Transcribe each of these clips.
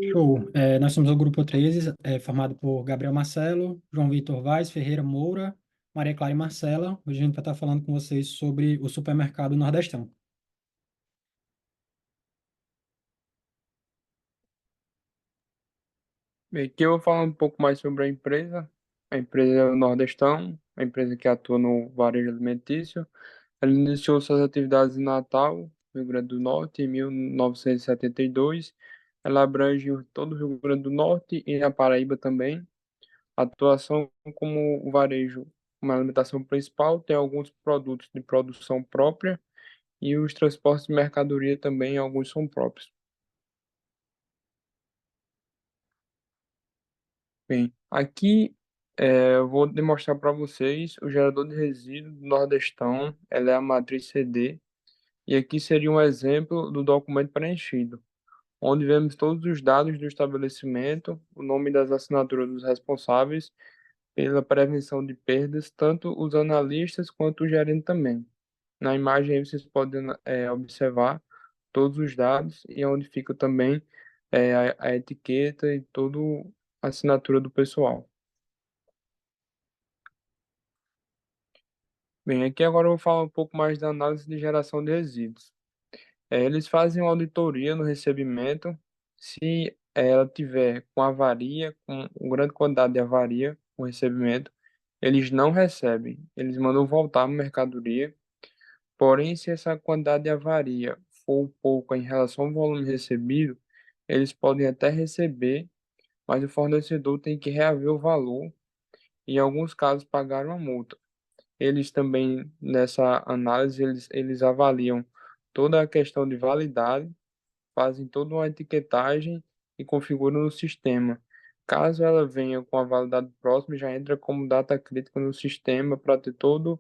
Show. Nós somos o Grupo 13, formado por Gabriel Marcelo, João Vitor Vaz, Ferreira Moura, Maria Clara e Marcela. Hoje a gente vai estar falando com vocês sobre o supermercado Nordestão. Bem, aqui eu vou falar um pouco mais sobre a empresa. A empresa é o Nordestão, a empresa que atua no varejo alimentício. Ela iniciou suas atividades em Natal, Rio Grande do Norte, em 1972. Ela abrange todo o Rio Grande do Norte e a Paraíba também. A atuação como o varejo, uma alimentação principal, tem alguns produtos de produção própria e os transportes de mercadoria também, alguns são próprios. Bem, aqui eu vou demonstrar para vocês o gerador de resíduos do Nordestão. Ela é a matriz CD. E aqui seria um exemplo do documento preenchido, onde vemos todos os dados do estabelecimento, o nome das assinaturas dos responsáveis pela prevenção de perdas, tanto os analistas quanto o gerente também. Na imagem aí vocês podem observar todos os dados e onde fica também a etiqueta e toda a assinatura do pessoal. Bem, aqui agora eu vou falar um pouco mais da análise de geração de resíduos. Eles fazem uma auditoria no recebimento. Se ela tiver com avaria, com uma grande quantidade de avaria, o recebimento, eles não recebem. Eles mandam voltar a mercadoria. Porém, se essa quantidade de avaria for pouca em relação ao volume recebido, eles podem até receber, mas o fornecedor tem que reaver o valor e, em alguns casos, pagar uma multa. Eles também, nessa análise, eles avaliam toda a questão de validade, fazem toda uma etiquetagem e configuram no sistema. Caso ela venha com a validade próxima, já entra como data crítica no sistema para ter todo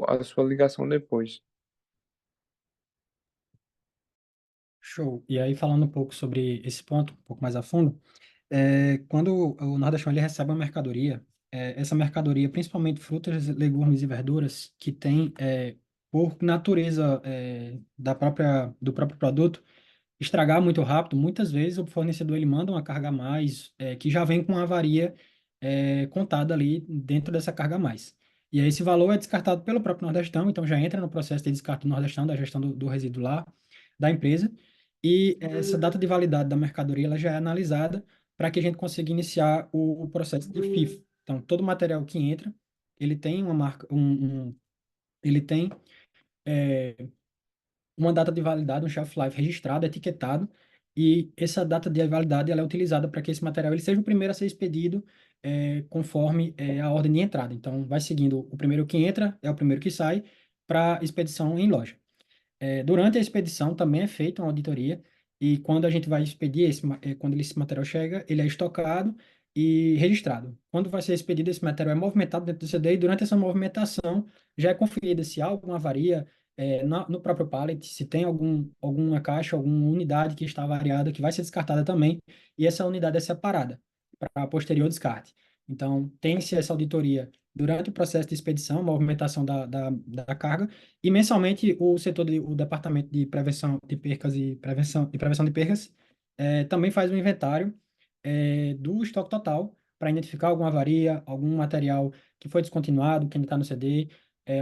a sua ligação depois. Show. E aí, falando um pouco sobre esse ponto, um pouco mais a fundo, quando o Nordestão ele recebe uma mercadoria, essa mercadoria, principalmente frutas, legumes e verduras, que tem, por natureza, do próprio produto, estragar muito rápido, muitas vezes o fornecedor ele manda uma carga a mais, que já vem com a avaria contada ali dentro dessa carga a mais. E aí esse valor é descartado pelo próprio Nordestão, então já entra no processo de descarte do Nordestão, da gestão do resíduo lá da empresa, e essa data de validade da mercadoria ela já é analisada para que a gente consiga iniciar o processo de FIFO. Então, todo material que entra, ele tem uma marca, ele tem uma data de validade, um shelf life registrado, etiquetado, e essa data de validade ela é utilizada para que esse material ele seja o primeiro a ser expedido conforme a ordem de entrada. Então, vai seguindo o primeiro que entra, é o primeiro que sai para expedição em loja. Durante a expedição também é feita uma auditoria e quando a gente vai expedir quando esse material chega, ele é estocado e registrado. Quando vai ser expedido, esse material é movimentado dentro do CD e durante essa movimentação já é conferida se há alguma avaria no próprio pallet, se tem alguma caixa, alguma unidade que está variada, que vai ser descartada também, e essa unidade é separada para posterior descarte. Então, tem-se essa auditoria durante o processo de expedição, movimentação da carga, e mensalmente o departamento de prevenção de percas e prevenção de percas também faz um inventário do estoque total para identificar alguma avaria, algum material que foi descontinuado, que ainda está no CD,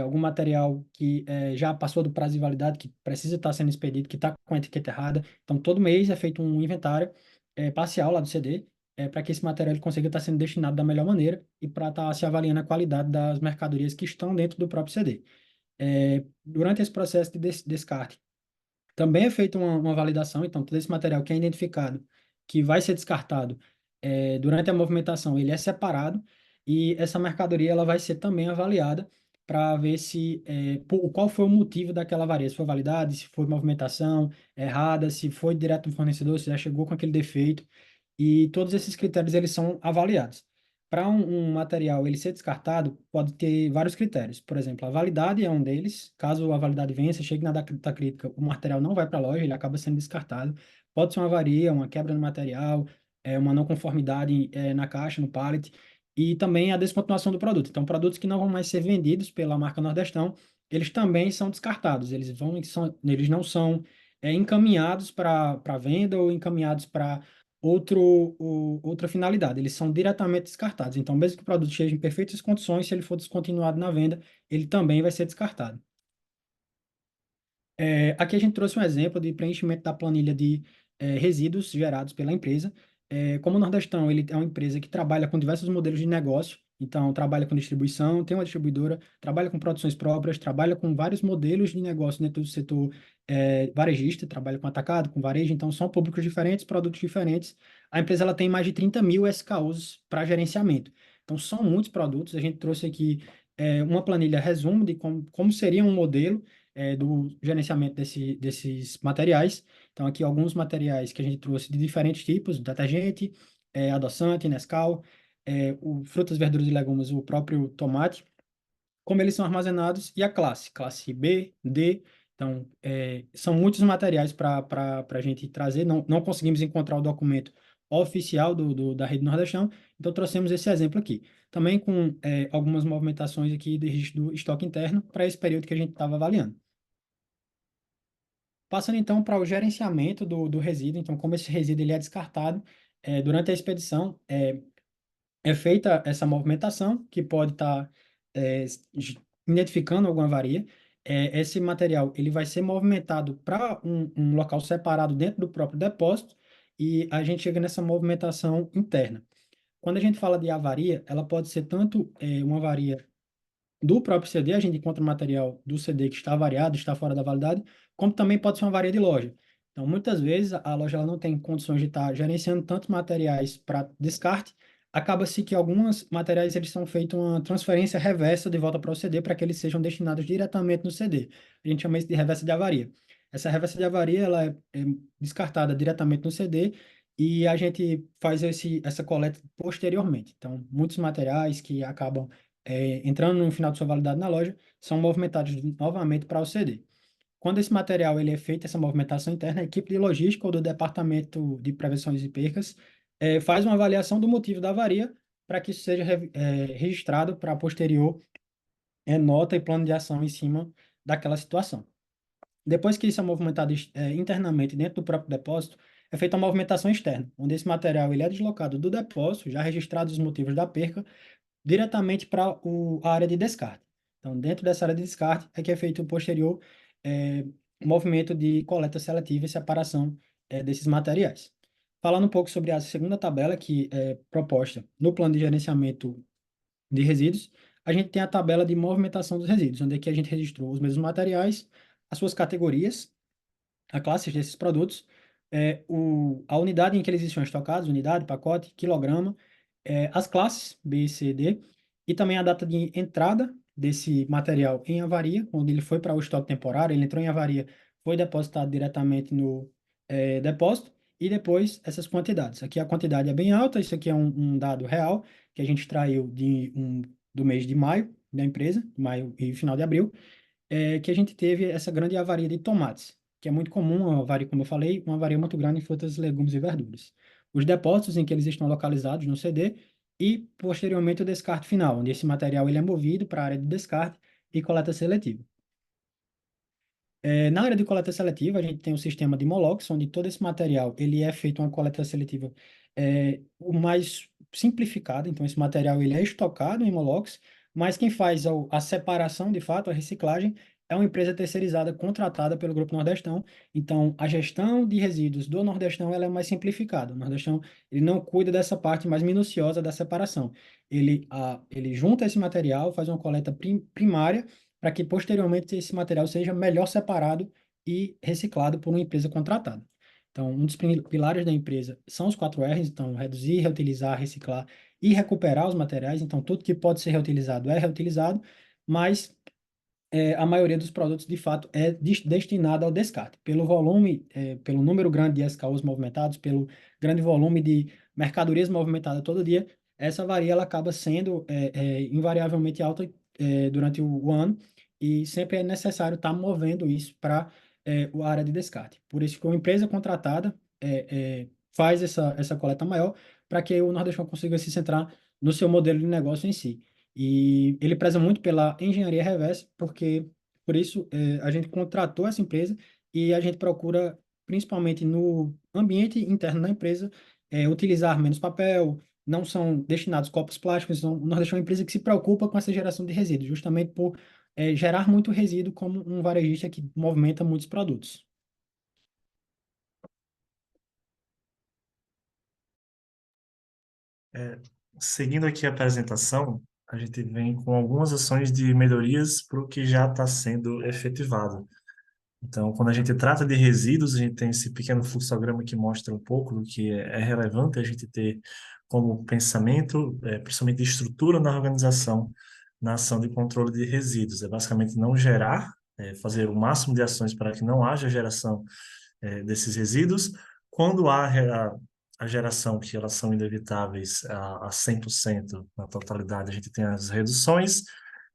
algum material que já passou do prazo de validade, que precisa estar sendo expedido, que está com a etiqueta errada. Então, todo mês é feito um inventário parcial lá do CD, para que esse material ele consiga estar sendo destinado da melhor maneira e para estar se avaliando a qualidade das mercadorias que estão dentro do próprio CD. Durante esse processo de descarte, também é feita uma validação, então todo esse material que é identificado, que vai ser descartado durante a movimentação, ele é separado e essa mercadoria ela vai ser também avaliada para ver se qual foi o motivo daquela avaria, se foi validade, se foi movimentação errada, se foi direto do fornecedor, se já chegou com aquele defeito, e todos esses critérios eles são avaliados. Para um material ele ser descartado, pode ter vários critérios. Por exemplo, a validade é um deles. Caso a validade vença, chegue na data crítica, o material não vai para a loja, ele acaba sendo descartado. Pode ser uma avaria, uma quebra no material, uma não conformidade na caixa, no pallet, e também a descontinuação do produto. Então, produtos que não vão mais ser vendidos pela marca Nordestão, eles também são descartados. Eles não são encaminhados para venda ou encaminhados para outra finalidade. Eles são diretamente descartados. Então, mesmo que o produto esteja em perfeitas condições, se ele for descontinuado na venda, ele também vai ser descartado. Aqui a gente trouxe um exemplo de preenchimento da planilha de resíduos gerados pela empresa. Como o Nordestão, ele é uma empresa que trabalha com diversos modelos de negócio, então trabalha com distribuição, tem uma distribuidora, trabalha com produções próprias, trabalha com vários modelos de negócio dentro do setor varejista, trabalha com atacado, com varejo, então são públicos diferentes, produtos diferentes. A empresa ela tem mais de 30 mil SKUs para gerenciamento. Então são muitos produtos. A gente trouxe aqui uma planilha resumo de como seria um modelo do gerenciamento desses materiais. Então, aqui alguns materiais que a gente trouxe de diferentes tipos, detergente, adoçante, Nescau, frutas, verduras e legumes, o próprio tomate, como eles são armazenados e a classe B, D. Então, são muitos materiais para a gente trazer. Não conseguimos encontrar o documento oficial da Rede Nordestão, então trouxemos esse exemplo aqui. Também com algumas movimentações aqui de registro do estoque interno para esse período que a gente estava avaliando. Passando então para o gerenciamento do resíduo, então como esse resíduo ele é descartado, durante a expedição é feita essa movimentação que pode estar identificando alguma avaria. Esse material ele vai ser movimentado para um local separado dentro do próprio depósito e a gente chega nessa movimentação interna. Quando a gente fala de avaria, ela pode ser tanto uma avaria do próprio CD, a gente encontra material do CD que está variado, está fora da validade, como também pode ser uma varia de loja. Então, muitas vezes, a loja ela não tem condições de estar gerenciando tantos materiais para descarte, acaba-se que alguns materiais eles são feitos uma transferência reversa de volta para o CD para que eles sejam destinados diretamente no CD. A gente chama isso de reversa de avaria. Essa reversa de avaria ela é descartada diretamente no CD e a gente faz essa coleta posteriormente. Então, muitos materiais que acabam entrando no final de sua validade na loja, são movimentados novamente para o CD. Quando esse material ele é feito, essa movimentação interna, a equipe de logística ou do departamento de prevenções e percas faz uma avaliação do motivo da avaria para que isso seja registrado para posterior nota e plano de ação em cima daquela situação. Depois que isso é movimentado internamente dentro do próprio depósito, é feita a movimentação externa, onde esse material ele é deslocado do depósito, já registrados os motivos da perca, diretamente para a área de descarte. Então, dentro dessa área de descarte é que é feito o posterior eh, movimento de coleta seletiva e separação desses materiais. Falando um pouco sobre a segunda tabela, que é proposta no plano de gerenciamento de resíduos, a gente tem a tabela de movimentação dos resíduos, onde aqui a gente registrou os mesmos materiais, as suas categorias, a classe desses produtos, a unidade em que eles estão estocados, unidade, pacote, quilograma, as classes B, C, D, e também a data de entrada desse material em avaria, onde ele foi para o estoque temporário, ele entrou em avaria, foi depositado diretamente no depósito, e depois essas quantidades. Aqui a quantidade é bem alta, isso aqui é um dado real, que a gente extraiu do mês de maio da empresa, maio e final de abril, que a gente teve essa grande avaria de tomates, que é muito comum, uma avaria, como eu falei, uma avaria muito grande em frutas, legumes e verduras. Os depósitos em que eles estão localizados no CD e, posteriormente, o descarte final, onde esse material ele é movido para a área de descarte e coleta seletiva. Na área de coleta seletiva, a gente tem um sistema de Molox, onde todo esse material ele é feito uma coleta seletiva o mais simplificada. Então, esse material ele é estocado em Molox, mas quem faz a separação, de fato, a reciclagem, é uma empresa terceirizada contratada pelo Grupo Nordestão. Então, a gestão de resíduos do Nordestão ela é mais simplificada. O Nordestão ele não cuida dessa parte mais minuciosa da separação. Ele junta esse material, faz uma coleta primária, para que posteriormente esse material seja melhor separado e reciclado por uma empresa contratada. Então, um dos pilares da empresa são os 4 R's, então reduzir, reutilizar, reciclar e recuperar os materiais. Então, tudo que pode ser reutilizado é reutilizado, mas a maioria dos produtos, de fato, é destinada ao descarte. Pelo volume, pelo número grande de SKUs movimentados, pelo grande volume de mercadorias movimentadas todo dia, essa varia ela acaba sendo invariavelmente alta durante o ano e sempre é necessário estar movendo isso para a área de descarte. Por isso que uma empresa contratada faz essa coleta maior para que o Nordestão consiga se centrar no seu modelo de negócio em si. E ele preza muito pela engenharia reversa, porque por isso a gente contratou essa empresa e a gente procura, principalmente no ambiente interno da empresa, utilizar menos papel, não são destinados copos plásticos. Então, o Nordeste é uma empresa que se preocupa com essa geração de resíduos, justamente por gerar muito resíduo como um varejista que movimenta muitos produtos. É, seguindo aqui a apresentação, a gente vem com algumas ações de melhorias para o que já está sendo efetivado. Então, quando a gente trata de resíduos, a gente tem esse pequeno fluxograma que mostra um pouco do que é relevante a gente ter como pensamento, principalmente de estrutura na organização, na ação de controle de resíduos. É basicamente não gerar, fazer o máximo de ações para que não haja geração desses resíduos. Quando há a geração, que elas são inevitáveis a 100% na totalidade, a gente tem as reduções,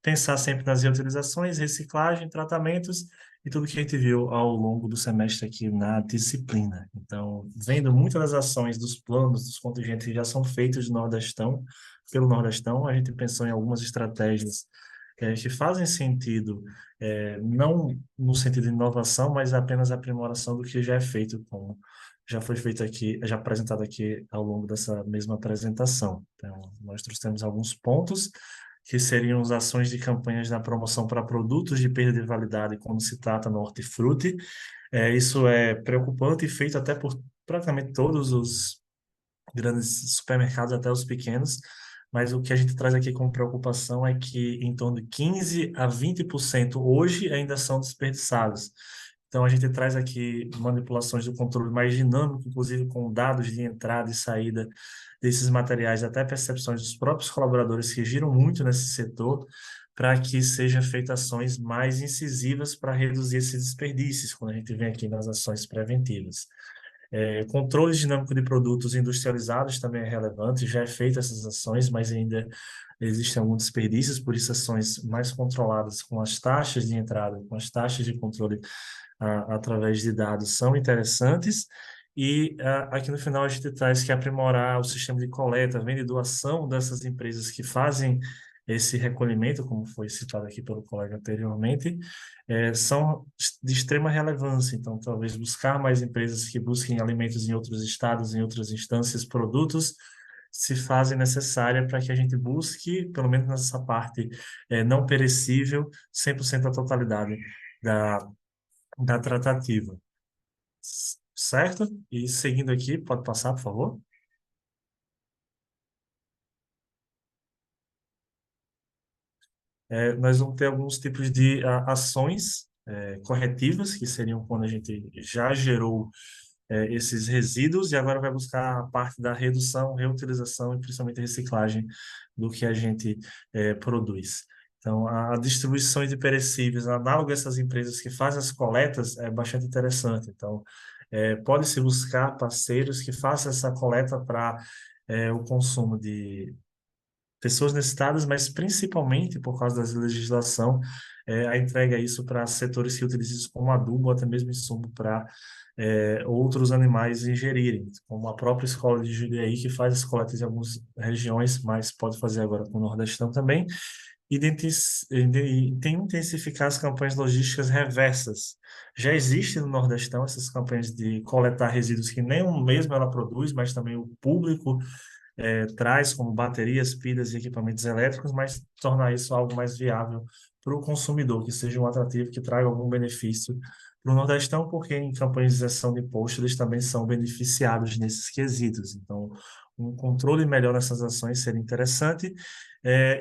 pensar sempre nas reutilizações, reciclagem, tratamentos e tudo que a gente viu ao longo do semestre aqui na disciplina. Então, vendo muitas das ações dos planos, dos contingentes que já são feitos no Nordestão, pelo Nordestão, a gente pensou em algumas estratégias que fazem sentido, não no sentido de inovação, mas apenas aprimoração do que já é feito, como já foi feito aqui, já apresentado aqui ao longo dessa mesma apresentação. Então, nós trouxemos alguns pontos que seriam as ações de campanhas na promoção para produtos de perda de validade quando se trata no hortifruti. Isso é preocupante e feito até por praticamente todos os grandes supermercados, até os pequenos, mas o que a gente traz aqui como preocupação é que em torno de 15 a 20% hoje ainda são desperdiçados. Então, a gente traz aqui manipulações do controle mais dinâmico, inclusive com dados de entrada e saída desses materiais, até percepções dos próprios colaboradores que giram muito nesse setor, para que sejam feitas ações mais incisivas para reduzir esses desperdícios, quando a gente vem aqui nas ações preventivas. Controle dinâmico de produtos industrializados também é relevante, já é feita essas ações, mas ainda existem alguns desperdícios, por isso ações mais controladas com as taxas de entrada, com as taxas de controle através de dados são interessantes. E aqui no final a gente traz que aprimorar o sistema de coleta, venda e doação dessas empresas que fazem esse recolhimento, como foi citado aqui pelo colega anteriormente, são de extrema relevância. Então, talvez buscar mais empresas que busquem alimentos em outros estados, em outras instâncias, produtos, se fazem necessária para que a gente busque, pelo menos nessa parte não perecível, 100% da totalidade da, da tratativa. Certo? E seguindo aqui, pode passar, por favor? Nós vamos ter alguns tipos de ações corretivas, que seriam quando a gente já gerou esses resíduos e agora vai buscar a parte da redução, reutilização e principalmente reciclagem do que a gente produz. Então, a distribuição de perecíveis, análogo a essas empresas que fazem as coletas, é bastante interessante. Então, pode-se buscar parceiros que façam essa coleta para o consumo de pessoas necessitadas, mas principalmente por causa da legislação, a entrega isso para setores que utilizam isso como adubo ou até mesmo insumo para outros animais ingerirem, como a própria escola de Jundiaí, que faz as coletas em algumas regiões, mas pode fazer agora com o Nordestão também, e tem intensificar as campanhas logísticas reversas. Já existe no Nordestão essas campanhas de coletar resíduos que nem o mesmo ela produz, mas também o público traz como baterias, pilhas e equipamentos elétricos, mas tornar isso algo mais viável para o consumidor, que seja um atrativo, que traga algum benefício para o Nordestão, porque em campanhas de isenção de imposto eles também são beneficiados nesses quesitos. Então, um controle melhor nessas ações seria interessante.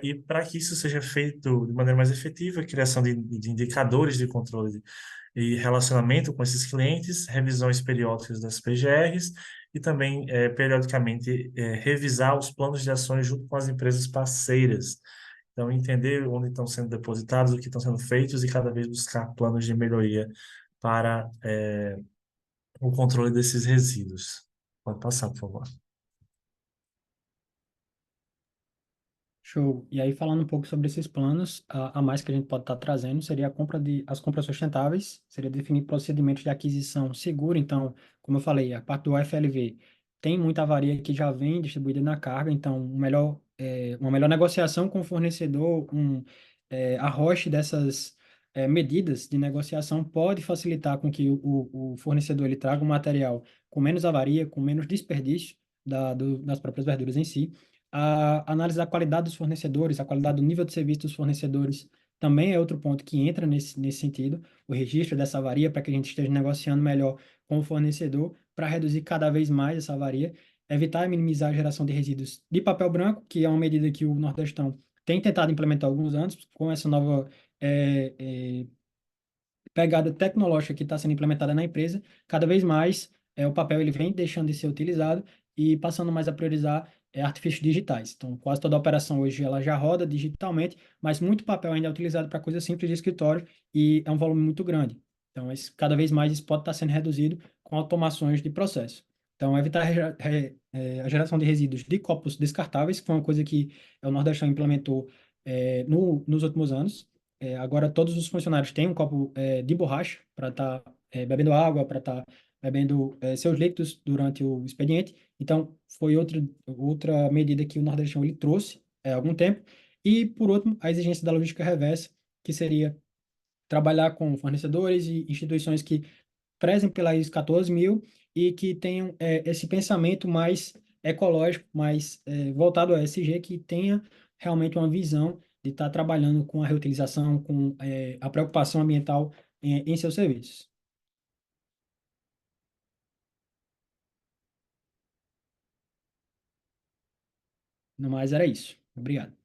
E para que isso seja feito de maneira mais efetiva, a criação de indicadores de controle e relacionamento com esses clientes, revisões periódicas das PGRs e também, periodicamente, revisar os planos de ações junto com as empresas parceiras. Então, entender onde estão sendo depositados, o que estão sendo feitos e cada vez buscar planos de melhoria para o controle desses resíduos. Pode passar, por favor. Show. E aí, falando um pouco sobre esses planos, a mais que a gente pode estar trazendo seria as compras sustentáveis, seria definir procedimentos de aquisição segura. Então, como eu falei, a parte do FLV tem muita avaria que já vem distribuída na carga, então, uma melhor negociação com o fornecedor, arroche dessas medidas de negociação pode facilitar com que o fornecedor ele traga um material com menos avaria, com menos desperdício, das próprias verduras em si. A análise da qualidade dos fornecedores, a qualidade do nível de serviço dos fornecedores também é outro ponto que entra nesse sentido. O registro dessa avaria para que a gente esteja negociando melhor com o fornecedor para reduzir cada vez mais essa avaria, evitar e minimizar a geração de resíduos de papel branco, que é uma medida que o Nordestão tem tentado implementar há alguns anos, com essa nova eh, eh, pegada tecnológica que está sendo implementada na empresa, cada vez mais o papel ele vem deixando de ser utilizado e passando mais a priorizar artifícios digitais. Então, quase toda a operação hoje ela já roda digitalmente, mas muito papel ainda é utilizado para coisas simples de escritório e é um volume muito grande. Então, cada vez mais isso pode estar sendo reduzido com automações de processo. Então, evitar a geração de resíduos de copos descartáveis, que foi uma coisa que o Nordestão implementou nos últimos anos. Agora todos os funcionários têm um copo de borracha para estar bebendo água, para estar bebendo seus líquidos durante o expediente. Então, foi outra medida que o Nordestão ele trouxe há algum tempo. E, por último, a exigência da logística reversa, que seria trabalhar com fornecedores e instituições que prezem pela ISO 14000 e que tenham esse pensamento mais ecológico, mais voltado ao ESG, que tenha realmente uma visão de estar trabalhando com a reutilização, com a preocupação ambiental em seus serviços. No mais, era isso. Obrigado.